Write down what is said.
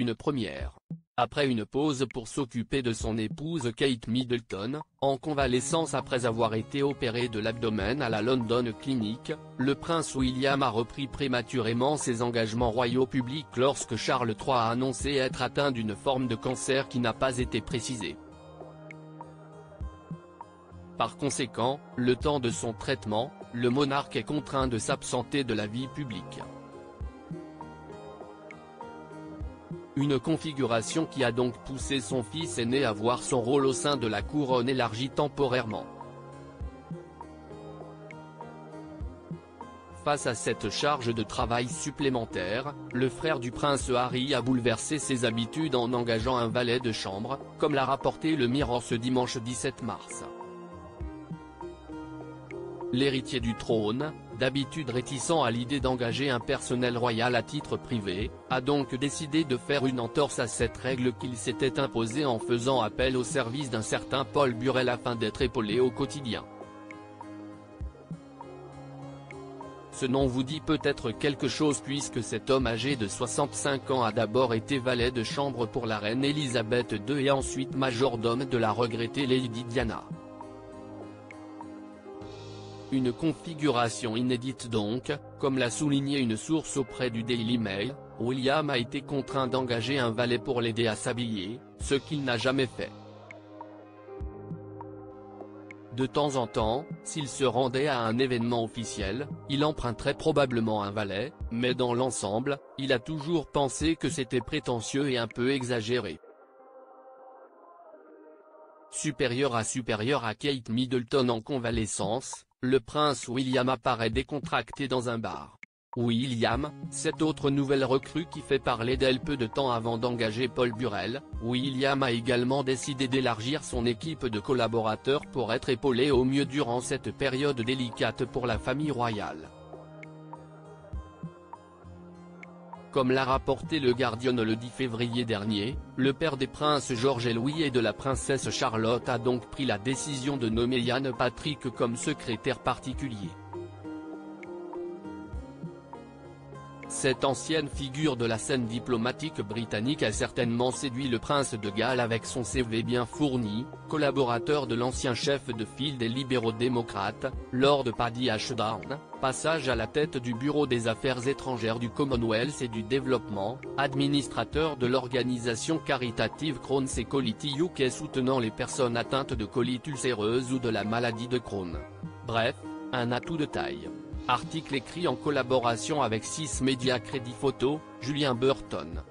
une première. Après une pause pour s'occuper de son épouse Kate Middleton, en convalescence après avoir été opéré de l'abdomen à la London Clinic, le prince William a repris prématurément ses engagements royaux publics lorsque Charles III a annoncé être atteint d'une forme de cancer qui n'a pas été précisée. Par conséquent, le temps de son traitement, le monarque est contraint de s'absenter de la vie publique. Une configuration qui a donc poussé son fils aîné à voir son rôle au sein de la couronne élargi temporairement. Face à cette charge de travail supplémentaire, le frère du prince Harry a bouleversé ses habitudes en engageant un valet de chambre, comme l'a rapporté le Mirror ce dimanche 17 mars. L'héritier du trône, d'habitude réticent à l'idée d'engager un personnel royal à titre privé, a donc décidé de faire une entorse à cette règle qu'il s'était imposée en faisant appel au service d'un certain Paul Burrell afin d'être épaulé au quotidien. Ce nom vous dit peut-être quelque chose puisque cet homme âgé de 65 ans a d'abord été valet de chambre pour la reine Elisabeth II et ensuite majordome de la regrettée Lady Diana. Une configuration inédite donc, comme l'a souligné une source auprès du Daily Mail, William a été contraint d'engager un valet pour l'aider à s'habiller, ce qu'il n'a jamais fait. De temps en temps, s'il se rendait à un événement officiel, il emprunterait probablement un valet, mais dans l'ensemble, il a toujours pensé que c'était prétentieux et un peu exagéré. Supérieur à Kate Middleton en convalescence, le prince William apparaît décontracté dans un bar. William, cette autre nouvelle recrue qui fait parler d'elle peu de temps avant d'engager Paul Burrell, William a également décidé d'élargir son équipe de collaborateurs pour être épaulé au mieux durant cette période délicate pour la famille royale. Comme l'a rapporté le Guardian le 10 février dernier, le père des princes George et Louis et de la princesse Charlotte a donc pris la décision de nommer Ian Patrick comme secrétaire particulier. Cette ancienne figure de la scène diplomatique britannique a certainement séduit le prince de Galles avec son CV bien fourni, collaborateur de l'ancien chef de file des libéraux démocrates, Lord Paddy Ashdown, passage à la tête du Bureau des Affaires étrangères du Commonwealth et du Développement, administrateur de l'organisation caritative Crohn's et Colitis UK soutenant les personnes atteintes de colite ulcéreuse ou de la maladie de Crohn. Bref, un atout de taille. Article écrit en collaboration avec 6 médias Crédit Photo, Julien Burton.